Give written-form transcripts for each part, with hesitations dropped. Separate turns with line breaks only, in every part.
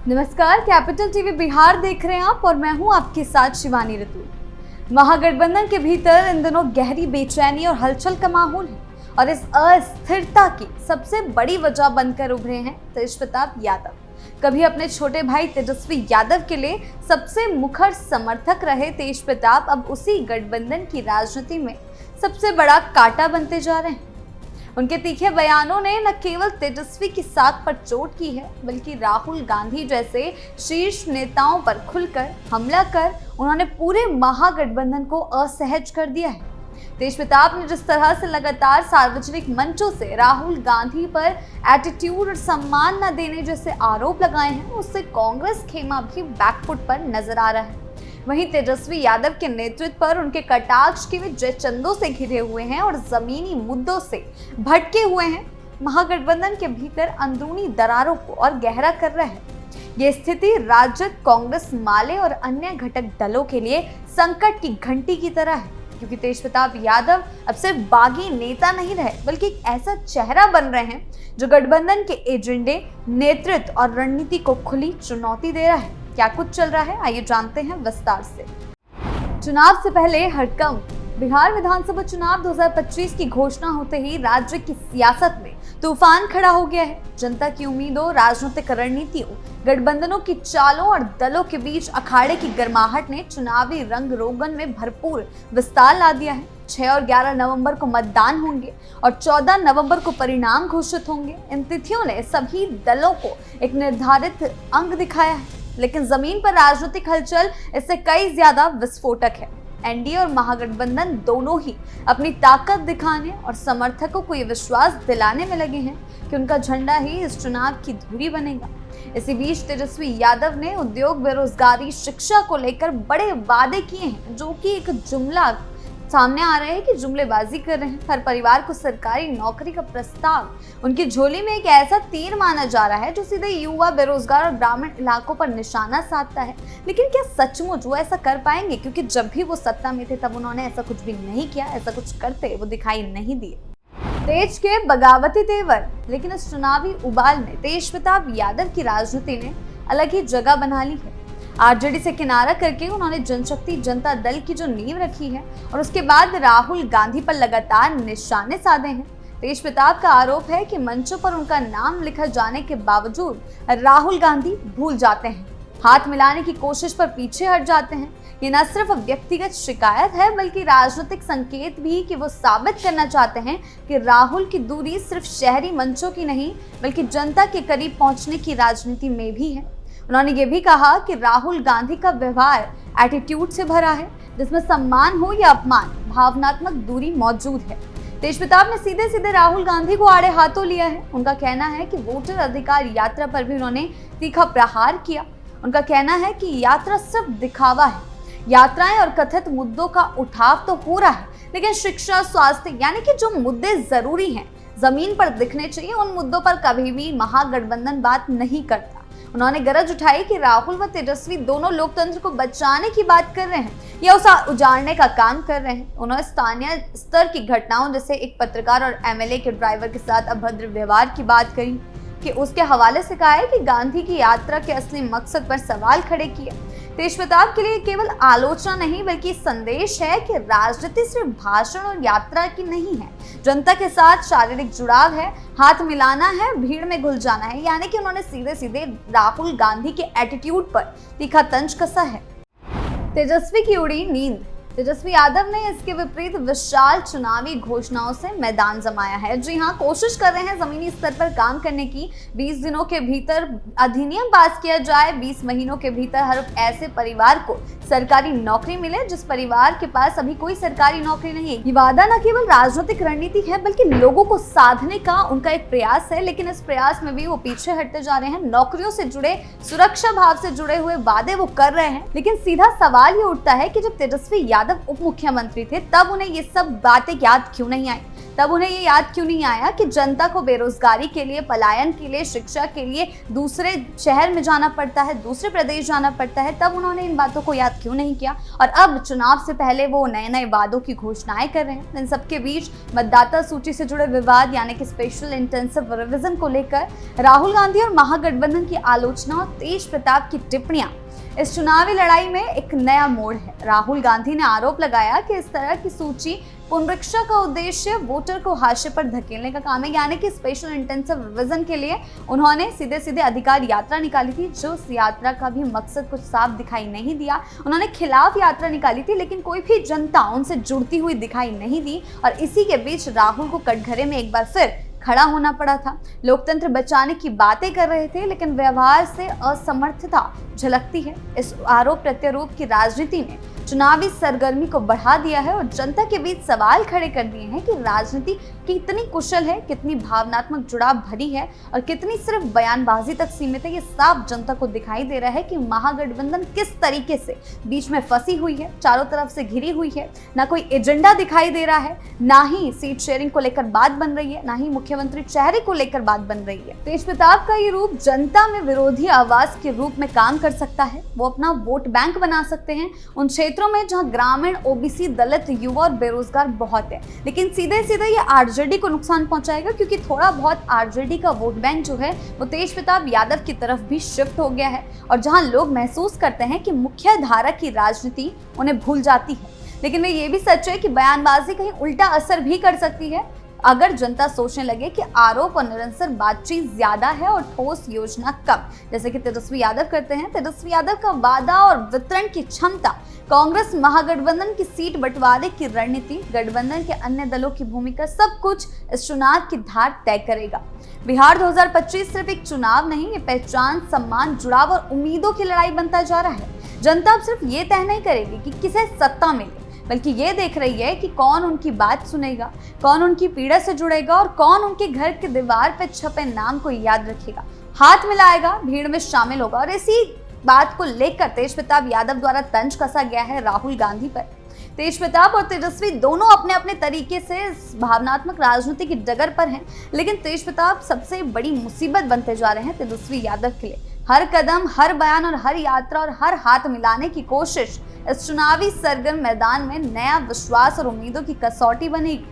नमस्कार, capital TV Bihar देख रहे हैं आप और मैं हूं आपके साथ शिवानी रतूल। महागठबंधन के भीतर इन दिनों गहरी बेचैनी और हलचल का माहौल है और इस अस्थिरता की सबसे बड़ी वजह बनकर उभरे हैं तेजप्रताप यादव। कभी अपने छोटे भाई तेजस्वी यादव के लिए सबसे मुखर समर्थक रहे तेजप्रताप अब उसी गठबंधन की राजनीति में सबसे बड़ा कांटा बनते जा रहे हैं। उनके तीखे बयानों ने न केवल तेजस्वी की साख पर चोट की है, बल्कि राहुल गांधी जैसे शीर्ष नेताओं पर खुलकर हमला कर उन्होंने पूरे महागठबंधन को असहज कर दिया है। तेजप्रताप ने जिस तरह से लगातार सार्वजनिक मंचों से राहुल गांधी पर एटीट्यूड और सम्मान न देने जैसे आरोप लगाए हैं, उससे कांग्रेस खेमा भी बैकफुट पर नजर आ रहा है। वहीं तेजस्वी यादव के नेतृत्व पर उनके कटाक्ष के वे जयचंदों से घिरे हुए हैं और जमीनी मुद्दों से भटके हुए हैं। महागठबंधन के भीतर अंदरूनी दरारों को और गहरा कर रहा है। ये स्थिति राजद, कांग्रेस, माले और अन्य घटक दलों के लिए संकट की घंटी की तरह है, क्योंकि तेजप्रताप यादव अब सिर्फ बागी नेता नहीं रहे, बल्कि एक ऐसा चेहरा बन रहे हैं जो गठबंधन के एजेंडे, नेतृत्व और रणनीति को खुली चुनौती दे रहा है। क्या कुछ चल रहा है, आइए जानते हैं विस्तार से। चुनाव से पहले हड़कंप। बिहार विधानसभा चुनाव 2025 की घोषणा होते ही राज्य की सियासत में तूफान खड़ा हो गया है। जनता की उम्मीदों, राजनीतिक रणनीतियों, गठबंधनों की चालों और दलों के बीच अखाड़े की गर्माहट ने चुनावी रंग रोगन में भरपूर विस्तार ला दिया है। 6 और 11 नवंबर को मतदान होंगे और 14 नवंबर को परिणाम घोषित होंगे। इन तिथियों ने सभी दलों को एक निर्धारित अंक दिखाया है, लेकिन जमीन पर राजनीतिक हलचल इससे कई ज्यादा विस्फोटक है। एनडीए और महागठबंधन दोनों ही अपनी ताकत दिखाने और समर्थकों को ये विश्वास दिलाने में लगे हैं कि उनका झंडा ही इस चुनाव की धुरी बनेगा। इसी बीच तेजस्वी यादव ने उद्योग, बेरोजगारी, शिक्षा को लेकर बड़े वादे किए हैं, जो कि एक जुमला सामने आ रहा है कि जुमलेबाजी कर रहे हैं। हर परिवार को सरकारी नौकरी का प्रस्ताव उनकी झोली में एक ऐसा तीर माना जा रहा है जो सीधे युवा, बेरोजगार और ग्रामीण इलाकों पर निशाना साधता है। लेकिन क्या सचमुच वो ऐसा कर पाएंगे? क्योंकि जब भी वो सत्ता में थे तब उन्होंने ऐसा कुछ भी नहीं किया, ऐसा कुछ करते वो दिखाई नहीं दिए। तेज के बगावती तेवर। लेकिन इस चुनावी उबाल में तेजप्रताप यादव की राजनीति ने अलग ही जगह बना ली है। आरजेडी से किनारा करके उन्होंने जनशक्ति जनता दल की जो नींव रखी है और उसके बाद राहुल गांधी पर लगातार निशाने साधे हैं। तेजप्रताप का आरोप है कि मंचों पर उनका नाम लिखा जाने के बावजूद राहुल गांधी भूल जाते हैं, हाथ मिलाने की कोशिश पर पीछे हट जाते हैं। ये न सिर्फ व्यक्तिगत शिकायत है, बल्कि राजनीतिक संकेत भी कि वो साबित करना चाहते हैं कि राहुल की दूरी सिर्फ शहरी मंचों की नहीं, बल्कि जनता के करीब पहुंचने की राजनीति में भी है। उन्होंने ये भी कहा कि राहुल गांधी का व्यवहार एटीट्यूड से भरा है, जिसमें सम्मान हो या अपमान, भावनात्मक दूरी मौजूद है। तेजप्रताप ने सीधे सीधे राहुल गांधी को आड़े हाथों लिया है। उनका कहना है कि वोटर अधिकार यात्रा पर भी उन्होंने तीखा प्रहार किया। उनका कहना है कि यात्रा सिर्फ दिखावा है। यात्राएं और कथित मुद्दों का उठाव तो हो रहा है, लेकिन शिक्षा, स्वास्थ्य यानी कि जो मुद्दे जरूरी हैं, जमीन पर दिखने चाहिए, उन मुद्दों पर कभी भी महागठबंधन बात नहीं करता। उन्होंने गरज उठाई कि राहुल व तेजस्वी दोनों लोकतंत्र को बचाने की बात कर रहे हैं या उसे उजाड़ने का काम कर रहे हैं। उन्होंने स्थानीय स्तर की घटनाओं, जैसे एक पत्रकार और एमएलए के ड्राइवर के साथ अभद्र व्यवहार की बात करी कि उसके हवाले से कहा है कि गांधी की यात्रा के असली मकसद पर सवाल खड़े किए। तेजप्रताप के लिए केवल आलोचना नहीं, बल्कि संदेश है कि राजनीति सिर्फ भाषण और यात्रा की नहीं है। जनता के साथ शारीरिक जुड़ाव है, हाथ मिलाना है, भीड़ में घुल जाना है। यानी कि उन्होंने सीधे सीधे राहुल गांधी के एटीट्यूड पर तीखा तंज कसा है। तेजस्वी की उड़ी नींद। तेजस्वी यादव ने इसके विपरीत विशाल चुनावी घोषणाओं से मैदान जमाया है। जी हां, कोशिश कर रहे हैं जमीनी स्तर पर काम करने की। 20 दिनों के भीतर अधिनियम पास किया जाए, 20 महीनों के भीतर हर ऐसे परिवार को सरकारी नौकरी मिले जिस परिवार के पास अभी कोई सरकारी नौकरी नहीं है। ये वादा न केवल राजनीतिक रणनीति है, बल्कि लोगों को साधने का उनका एक प्रयास है। लेकिन इस प्रयास में भी वो पीछे हटते जा रहे हैं। नौकरियों से जुड़े, सुरक्षा भाव से जुड़े हुए वादे वो कर रहे हैं। लेकिन सीधा सवाल ये उठता है कि जब तेजस्वी यादव उप मुख्यमंत्री थे तब उन्हें ये सब बातें याद क्यों नहीं आई? तब उन्हें ये याद क्यों नहीं आया कि जनता को बेरोजगारी के लिए, पलायन के लिए, शिक्षा के लिए दूसरे शहर में जाना पड़ता है, दूसरे प्रदेश जाना पड़ता है। तब उन्होंने इन बातों को याद क्यों नहीं किया? और अब चुनाव से पहले वो नए नए वादों की घोषणाएं कर रहे हैं। इन सबके बीच मतदाता सूची से जुड़े विवाद यानी कि स्पेशल इंटेंसिव रिवीजन को लेकर राहुल गांधी और महागठबंधन की आलोचना और तेज प्रताप की टिप्पणियां इस चुनावी लड़ाई में एक नया मोड़ है। राहुल गांधी ने आरोप लगाया कि इस तरह की सूची पुनरीक्षा का उद्देश्य वोटर को हाशिए पर धकेलने का काम है, यानी कि स्पेशल इंटेंसिव रिवीजन के लिए उन्होंने सीधे सीधे अधिकार यात्रा निकाली थी, जो उस यात्रा का भी मकसद कुछ साफ दिखाई नहीं दिया। उन्होंने खिलाफ यात्रा निकाली थी, लेकिन कोई भी जनता उनसे जुड़ती हुई दिखाई नहीं दी और इसी के बीच राहुल को कटघरे में एक बार फिर खड़ा होना पड़ा था। लोकतंत्र बचाने की बातें कर रहे थे, लेकिन व्यवहार से असमर्थता झलकती है। इस आरोप प्रत्यारोप की राजनीति ने चुनावी सरगर्मी को बढ़ा दिया है और जनता के बीच सवाल खड़े कर दिए हैं कि राजनीति कितनी कुशल है, कितनी भावनात्मक जुड़ाव भरी है और कितनी सिर्फ बयानबाजी तक सीमित है। ये साफ जनता को दिखाई दे रहा है कि महागठबंधन किस तरीके से बीच में फंसी हुई है, चारों तरफ से घिरी हुई है। ना कोई एजेंडा दिखाई दे रहा है, ना ही सीट शेयरिंग को लेकर बात बन रही है, ना ही मुख्यमंत्री चेहरे को लेकर बात बन रही है। तेज प्रताप का ये रूप जनता में विरोधी आवाज के रूप में काम कर सकता है। वो अपना वोट बैंक बना सकते हैं उन क्षेत्रों में जहां ग्रामीण, ओबीसी, दलित, युवा और बेरोजगार बहुत है। लेकिन सीधे सीधे ये आरजेडी को नुकसान पहुंचाएगा, क्योंकि थोड़ा बहुत आरजेडी का वोट बैंक जो है वो तेज प्रताप यादव की तरफ भी शिफ्ट हो गया है और जहां लोग महसूस करते हैं कि मुख्य धारा की राजनीति उन्हें भूल जाती है। लेकिन ये भी सच है कि बयानबाजी कहीं उल्टा असर भी कर सकती है अगर जनता सोचने लगे कि आरोप और निरंतर बातचीत ज्यादा है और ठोस योजना कम, जैसे कि तेजस्वी यादव करते हैं। तेजस्वी यादव का वादा और वितरण की क्षमता, कांग्रेस महागठबंधन की सीट बंटवारे की रणनीति, गठबंधन के अन्य दलों की भूमिका, सब कुछ इस चुनाव की धार तय करेगा। बिहार 2025 सिर्फ एक चुनाव नहीं, ये पहचान, सम्मान, जुड़ाव और उम्मीदों की लड़ाई बनता जा रहा है। जनता अब सिर्फ ये तय नहीं करेगी कि किसे सत्ता मिले, बल्कि ये देख रही है कि कौन उनकी बात सुनेगा, कौन उनकी पीड़ा से जुड़ेगा और कौन उनके घर के दीवार पर छपे नाम को याद रखेगा, हाथ मिलाएगा, भीड़ में शामिल होगा। और इसी बात को लेकर तेज प्रताप यादव द्वारा तंज कसा गया है राहुल गांधी पर। तेज प्रताप और तेजस्वी दोनों अपने अपने तरीके से इस भावनात्मक राजनीति की डगर पर हैं, लेकिन तेज प्रताप सबसे बड़ी मुसीबत बनते जा रहे हैं तेजस्वी यादव के लिए। हर कदम, हर बयान और हर यात्रा और हर हाथ मिलाने की कोशिश इस चुनावी सरगर्म मैदान में नया विश्वास और उम्मीदों की कसौटी बनेगी।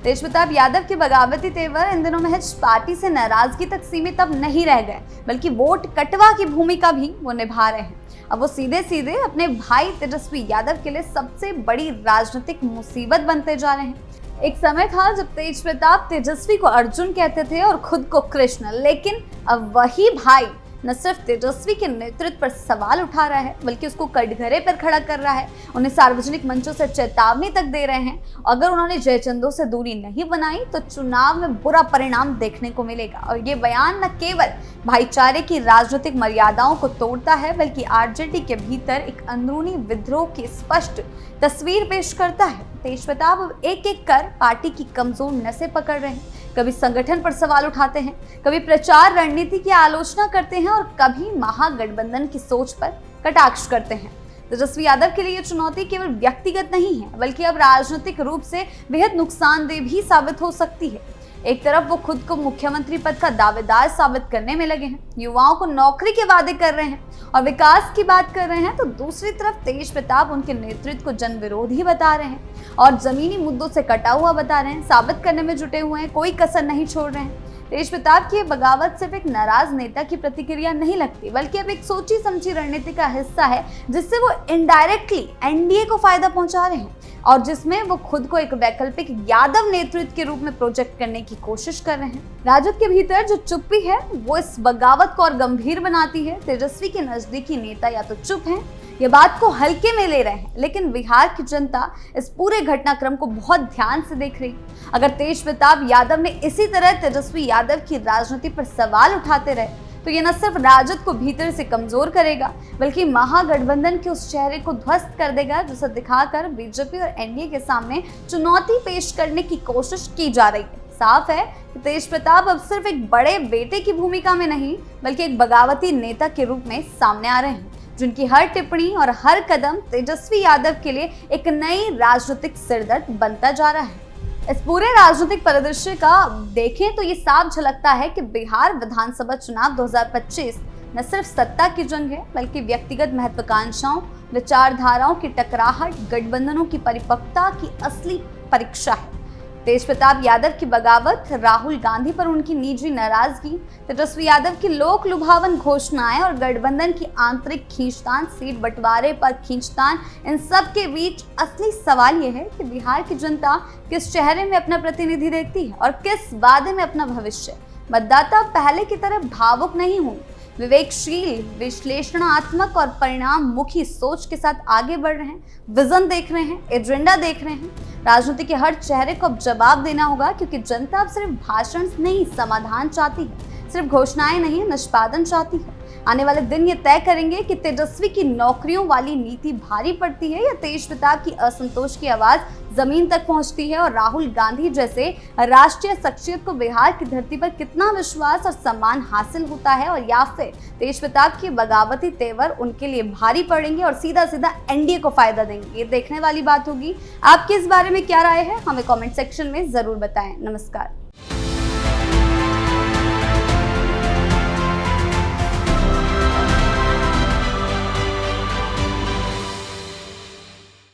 तेज प्रताप यादव के बगावती तेवर इन दिनों महज पार्टी से नाराजगी तक सीमित अब नहीं रह गए, बल्कि वोट कटवा की भूमिका भी वो निभा रहे हैं। अब वो सीधे सीधे अपने भाई तेजस्वी यादव के लिए सबसे बड़ी राजनीतिक मुसीबत बनते जा रहे हैं। एक समय था जब तेज प्रताप तेजस्वी को अर्जुन कहते थे और खुद को कृष्ण, लेकिन अब वही भाई न सिर्फ तेजस्वी के नेतृत्व पर सवाल उठा रहा है, बल्कि उसको कटघरे पर खड़ा कर रहा है। उन्हें सार्वजनिक मंचों से चेतावनी तक दे रहे हैं। अगर उन्होंने जयचंदों से दूरी नहीं बनाई तो चुनाव में बुरा परिणाम देखने को मिलेगा। और ये बयान न केवल भाईचारे की राजनीतिक मर्यादाओं को तोड़ता है, बल्कि आरजेडी के भीतर एक अंदरूनी विद्रोह की स्पष्ट तस्वीर पेश करता है। तेज प्रताप अब एक एक कर पार्टी की कमजोर नसें पकड़ रहे हैं। कभी संगठन पर सवाल उठाते हैं, कभी प्रचार रणनीति की आलोचना करते हैं और कभी महागठबंधन की सोच पर कटाक्ष करते हैं। तेजस्वी यादव के लिए ये चुनौती केवल व्यक्तिगत नहीं है, बल्कि अब राजनीतिक रूप से बेहद नुकसानदेह भी साबित हो सकती है। एक तरफ वो खुद को मुख्यमंत्री पद का दावेदार साबित करने में लगे हैं, युवाओं को नौकरी के वादे कर रहे हैं और विकास की बात कर रहे हैं, तो दूसरी तरफ तेज प्रताप उनके नेतृत्व को जन विरोधी बता रहे हैं और जमीनी मुद्दों से कटा हुआ बता रहे हैं, साबित करने में जुटे हुए हैं, कोई कसर नहीं छोड़ रहे हैं। तेज प्रताप की बगावत सिर्फ एक नाराज नेता की प्रतिक्रिया नहीं लगती, बल्कि अब एक सोची समझी रणनीति का हिस्सा है, जिससे वो इनडायरेक्टली एनडीए को फायदा पहुंचा रहे हैं और जिसमें वो खुद को एक वैकल्पिक यादव नेतृत्व के रूप में प्रोजेक्ट करने की कोशिश कर रहे हैं। राजद के भीतर जो चुप्पी है वो इस बगावत को और गंभीर बनाती है। तेजस्वी के नजदीकी नेता या तो चुप हैं, ये बात को हल्के में ले रहे हैं, लेकिन बिहार की जनता इस पूरे घटनाक्रम को बहुत ध्यान से देख रही। अगर तेज प्रताप यादव ने इसी तरह तेजस्वी यादव की राजनीति पर सवाल उठाते रहे तो ये न सिर्फ राजद को भीतर से कमजोर करेगा, बल्कि महागठबंधन के उस चेहरे को ध्वस्त कर देगा जिसे दिखाकर बीजेपी और एनडीए के सामने चुनौती पेश करने की कोशिश की जा रही है। साफ है कि तेज प्रताप अब सिर्फ एक बड़े बेटे की भूमिका में नहीं, बल्कि एक बगावती नेता के रूप में सामने आ रहे हैं, जिनकी हर टिप्पणी और हर कदम तेजस्वी यादव के लिए एक नई राजनीतिक सिरदर्द बनता जा रहा है। इस पूरे राजनीतिक परिदृश्य का देखें तो ये साफ झलकता है कि बिहार विधानसभा चुनाव 2025 न सिर्फ सत्ता की जंग है, बल्कि व्यक्तिगत महत्वाकांक्षाओं, विचारधाराओं की टकराहट, गठबंधनों की परिपक्वता की असली परीक्षा है। तेज प्रताप यादव की बगावत, राहुल गांधी पर उनकी निजी नाराजगी, तेजस्वी यादव की लोक लुभावन घोषणाएं और गठबंधन की आंतरिक खींचतान, सीट बंटवारे पर खींचतान, इन सब के बीच असली सवाल यह है कि बिहार की जनता किस चेहरे में अपना प्रतिनिधि देखती है और किस वादे में अपना भविष्य। मतदाता पहले की तरह भावुक नहीं होंगे, विवेकशील, विश्लेषणात्मक और परिणाम मुखी सोच के साथ आगे बढ़ रहे हैं, विजन देख रहे हैं, एजेंडा देख रहे हैं। राजनीति के हर चेहरे को अब जवाब देना होगा, क्योंकि जनता अब सिर्फ भाषण नहीं, समाधान चाहती है, सिर्फ घोषणाएं नहीं, निष्पादन चाहती है। आने वाले दिन ये तय करेंगे कि तेजस्वी की नौकरियों वाली नीति भारी पड़ती है या तेज प्रताप की असंतोष की आवाज जमीन तक पहुंचती है और राहुल गांधी जैसे राष्ट्रीय शख्सियत को बिहार की धरती पर कितना विश्वास और सम्मान हासिल होता है, और या फिर तेज प्रताप की बगावती तेवर उनके लिए भारी पड़ेंगे और सीधा सीधा एनडीए को फायदा देंगे। ये देखने वाली बात होगी। आपकी इस बारे में क्या राय है, हमें कॉमेंट सेक्शन में जरूर बताएं। नमस्कार।